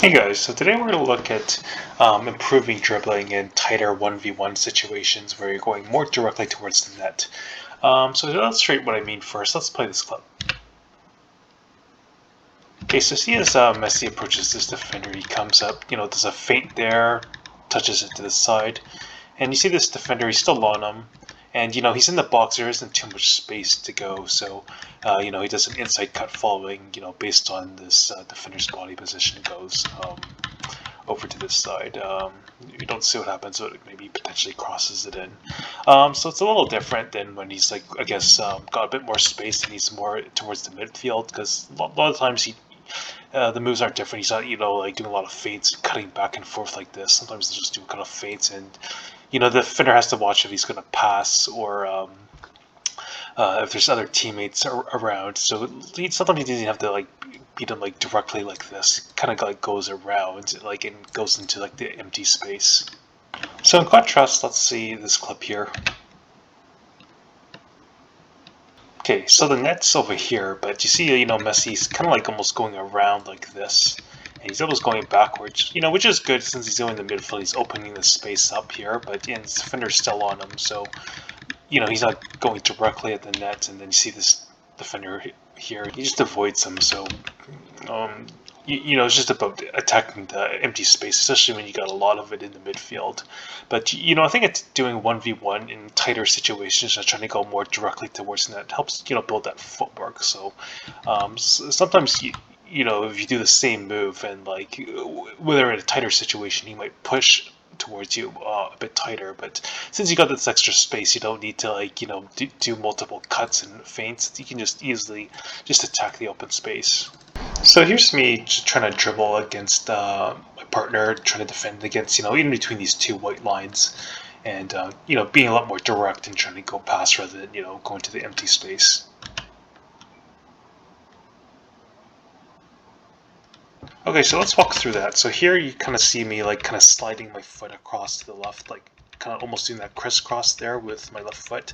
Hey guys, so today we're going to look at improving dribbling in tighter 1v1 situations where you're going more directly towards the net. So to illustrate what I mean first, let's play this clip. Okay, so see as Messi approaches this defender, he comes up, there's a feint there, touches it to the side, and you see this defender, he's still on him, and he's in the box, there isn't too much space to go, so he does an inside cut following, based on this defender's body position goes. Over to this side. You don't see what happens, so it maybe potentially crosses it in. So it's a little different than when he's I guess, got a bit more space and he's more towards the midfield, because a lot of times the moves aren't different. He's not, like doing a lot of feints, cutting back and forth like this. Sometimes they just do kind of feints, and the defender has to watch if he's going to pass or if there's other teammates around. So sometimes he doesn't have to beat him directly like this. It kind of goes around and goes into the empty space. So in contrast, let's see this clip here. Okay, so the net's over here, but you see, Messi's kind of almost going around like this. And he's almost going backwards, which is good since he's doing the midfield. He's opening the space up here, but the defender's still on him, so he's not going directly at the net. And then you see this defender here, he just avoids him. So it's just about attacking the empty space, especially when you got a lot of it in the midfield. But I think it's doing 1v1 in tighter situations, just trying to go more directly towards the net helps build that footwork. So sometimes if you do the same move and whether in a tighter situation, he might push towards you a bit tighter, but since you got this extra space, you don't need to do multiple cuts and feints. You can just easily just attack the open space. So here's me just trying to dribble against my partner, trying to defend against in between these two white lines, and being a lot more direct and trying to go past rather than going to the empty space. Okay, so let's walk through that. So here you kind of see me kind of sliding my foot across to the left, kind of almost doing that crisscross there with my left foot.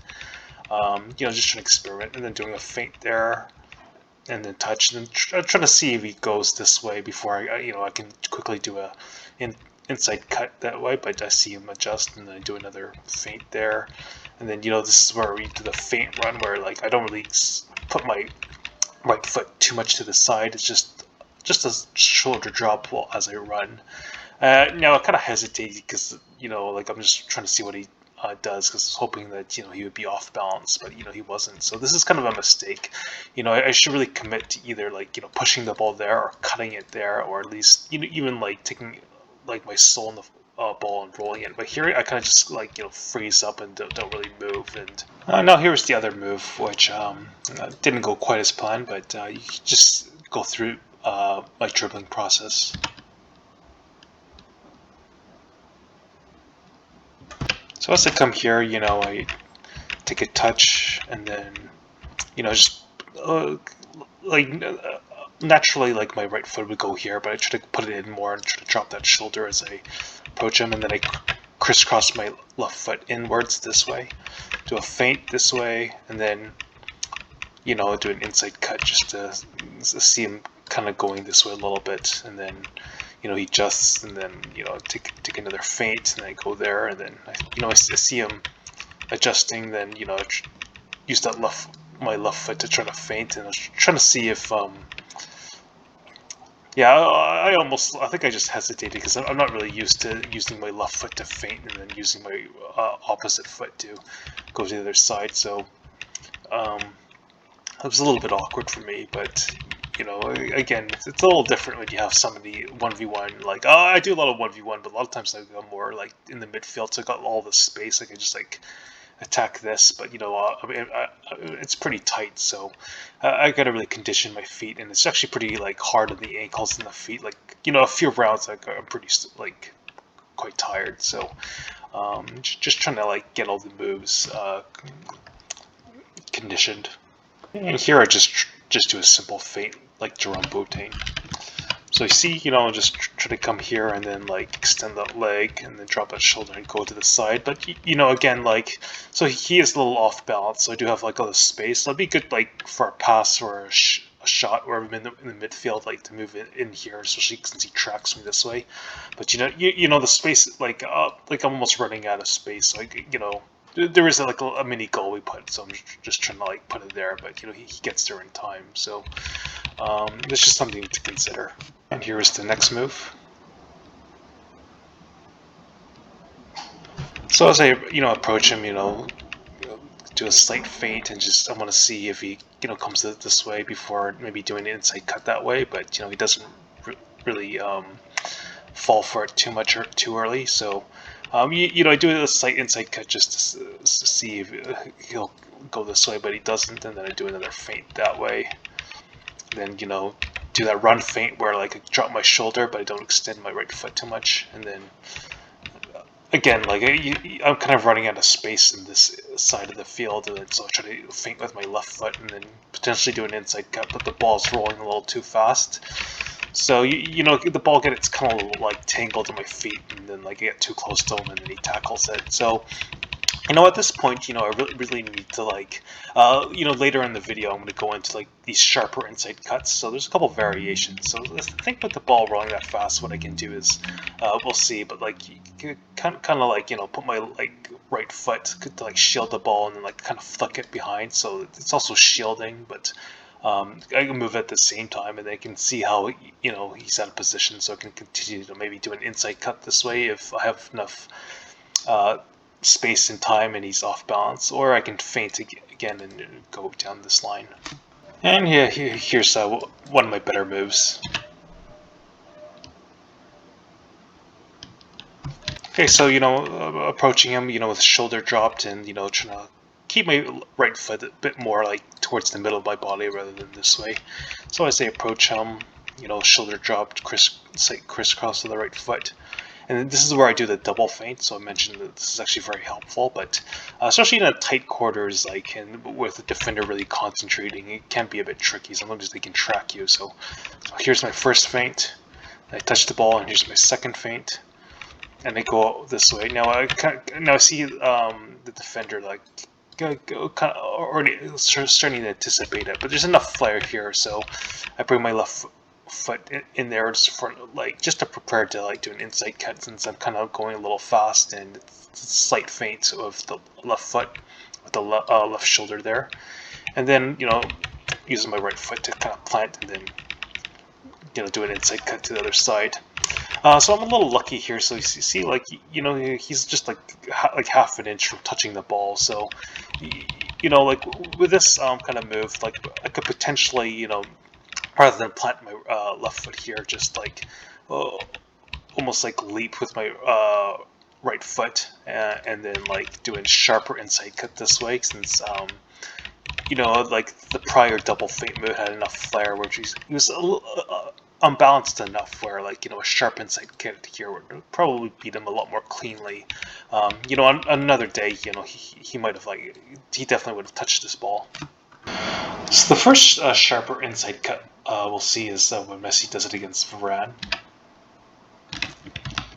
Just trying to experiment, and then doing a feint there, and then touch, and then trying to see if he goes this way before I can quickly do a inside cut that way. But I see him adjust, and then I do another feint there, and then this is where we do the feint run, where I don't really put my right foot too much to the side. It's just a shoulder drop as I run. Now I kind of hesitated because I'm just trying to see what he does, because I was hoping that he would be off balance, but he wasn't. So this is kind of a mistake. I should really commit to either pushing the ball there or cutting it there, or at least even taking my soul in the ball and rolling it. But here I kind of just freeze up and don't really move. And now here's the other move, which didn't go quite as planned, but you just go through my dribbling process. So as I come here, I take a touch, and then, just naturally, my right foot would go here, but I try to put it in more and try to drop that shoulder as I approach him, and then I crisscross my left foot inwards this way, do a feint this way, and then, do an inside cut just to see him kind of going this way a little bit, and then he adjusts, and then take another feint, and I go there, and then I see him adjusting, then I use that my left foot to try to feint, and I was trying to see if yeah, I think I just hesitated because I'm not really used to using my left foot to feint and then using my opposite foot to go to the other side, so it was a little bit awkward for me. But again, it's a little different when you have somebody 1v1. I do a lot of 1v1, but a lot of times I go more in the midfield, so I got all the space. I can just attack this, but it's pretty tight, so I gotta really condition my feet, and it's actually pretty hard on the ankles and the feet. A few rounds, I'm pretty quite tired, so just trying to get all the moves conditioned. And here I just do a simple feint like Jerome Boateng. So you see, just try to come here and then extend that leg and then drop that shoulder and go to the side. But again, so he is a little off balance, so I do have all this space. That'd be good for a pass or a shot, or I'm in the midfield, like to move in here, especially since he tracks me this way. But you know the space, like I'm almost running out of space. Like there is like a mini goal we put, so I'm just trying to like put it there. But he gets there in time, so that's just something to consider. And here is the next move. So as I approach him, do a slight feint and just I want to see if he comes this way before maybe doing an inside cut that way. But he doesn't really fall for it too much or too early. So I do a slight inside cut just to see if he'll go this way, but he doesn't, and then I do another feint that way. Then do that run feint where like I drop my shoulder, but I don't extend my right foot too much, and then again, like I'm kind of running out of space in this side of the field, and then so I try to feint with my left foot, and then potentially do an inside cut, but the ball's rolling a little too fast. So the ball gets kind of like tangled in my feet, and then like I get too close to him, and then he tackles it. So at this point, I really need to like, later in the video, I'm going to go into like these sharper inside cuts. So there's a couple variations. So I think with the ball rolling that fast, what I can do is, we'll see, but like, kind of like, put my like right foot to like shield the ball and then like kind of flick it behind. So it's also shielding, but I can move at the same time, and they can see how he's out of position. So I can continue to maybe do an inside cut this way if I have enough space and time and he's off balance, or I can feint again and go down this line. And yeah, here's one of my better moves. Okay, so approaching him, with shoulder dropped and trying to keep my right foot a bit more like towards the middle of my body rather than this way. So as I approach him, shoulder dropped, crisscross to the right foot. And this is where I do the double feint, so I mentioned that this is actually very helpful, but especially in a tight quarters, like, and with the defender really concentrating, it can be a bit tricky. Sometimes they can track you. So here's my first feint. I touch the ball, and here's my second feint, and I go this way. Now I see the defender like kind of already starting to anticipate it, but there's enough flare here, so I bring my left foot in there just for like just to prepare to like do an inside cut, since I'm kind of going a little fast, and it's a slight feint of the left foot with the left shoulder there, and then using my right foot to kind of plant and then do an inside cut to the other side. So I'm a little lucky here. So you see, like he's just like half an inch from touching the ball. So like with this kind of move, like I could potentially rather than plant my left foot here, just like almost like leap with my right foot, and then like doing sharper inside cut this way, since like the prior double feint move had enough flare where he was unbalanced enough where like a sharp inside cut here would probably beat him a lot more cleanly. On another day, he might have he definitely would have touched this ball. So the first sharper inside cut we'll see is when Messi does it against Varane.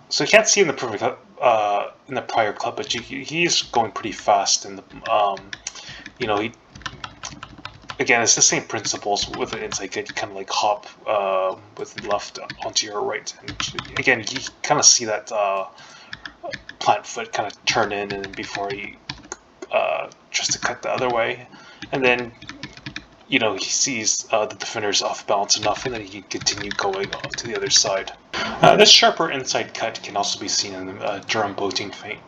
So you can't see in the prior clip, but he's going pretty fast, and he again it's the same principles with an inside cut. You kind of like hop with the left onto your right, and again you kind of see that plant foot kind of turn in, and before he tries to cut the other way, and then he sees the defender's off balance enough, and then he can continue going to the other side. This sharper inside cut can also be seen in the Durham boating feint.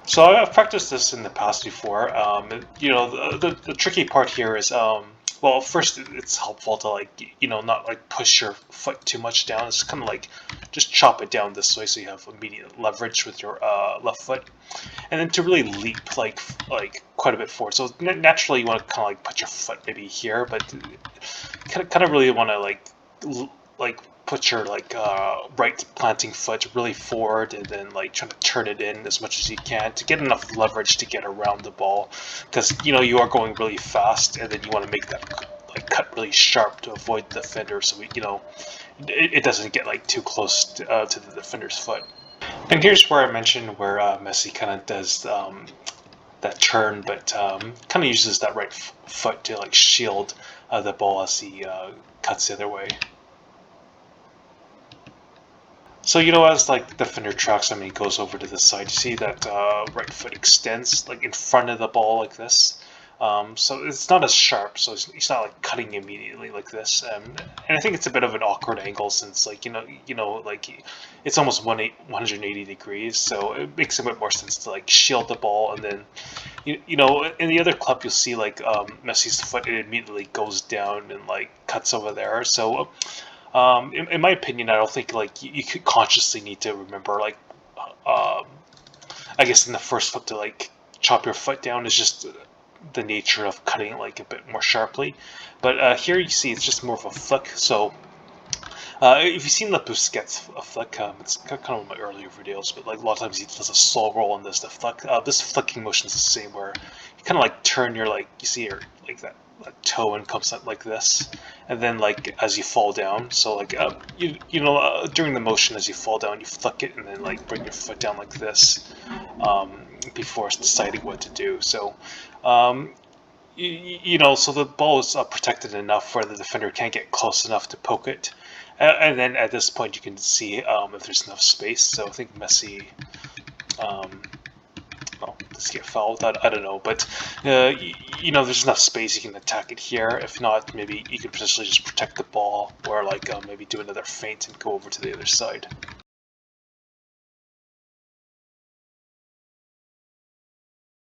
So I've practiced this in the past before. The tricky part here is, well, first it's helpful to not like push your foot too much down. It's kind of like just chop it down this way so you have immediate leverage with your left foot, and then to really leap like quite a bit forward. So naturally you want to kind of like put your foot maybe here, but kind of really want to like put your right planting foot really forward, and then like trying to turn it in as much as you can to get enough leverage to get around the ball, because you are going really fast, and then you want to make that cut really sharp to avoid the defender, so it doesn't get too close to the defender's foot. And here's where I mentioned where Messi kind of does that turn, but kind of uses that right foot to like shield the ball as he cuts the other way. So as like the defender tracks him and he goes over to the side, you see that right foot extends like in front of the ball like this. So it's not as sharp, so he's not like cutting immediately like this. And I think it's a bit of an awkward angle since like like it's almost 180 degrees, so it makes a bit more sense to like shield the ball, and then in the other clip you'll see like Messi's foot, it immediately goes down and like cuts over there. So in my opinion, I don't think like you could consciously need to remember like I guess in the first flip to like chop your foot down is just the nature of cutting like a bit more sharply. But here you see it's just more of a flick. So if you've seen the Busquets flick, it's kind of one of my earlier videos, but like a lot of times he does a slow roll on this. The flick, this flicking motion is the same, where you kind of like turn your like you see your like that toe and comes up like this, and then like as you fall down. So like during the motion as you fall down, you flick it and then like bring your foot down like this before deciding what to do. So. So the ball is protected enough where the defender can't get close enough to poke it. And then at this point you can see if there's enough space. So I think Messi, does he get fouled? I don't know. But, there's enough space you can attack it here. If not, maybe you could potentially just protect the ball or like maybe do another feint and go over to the other side.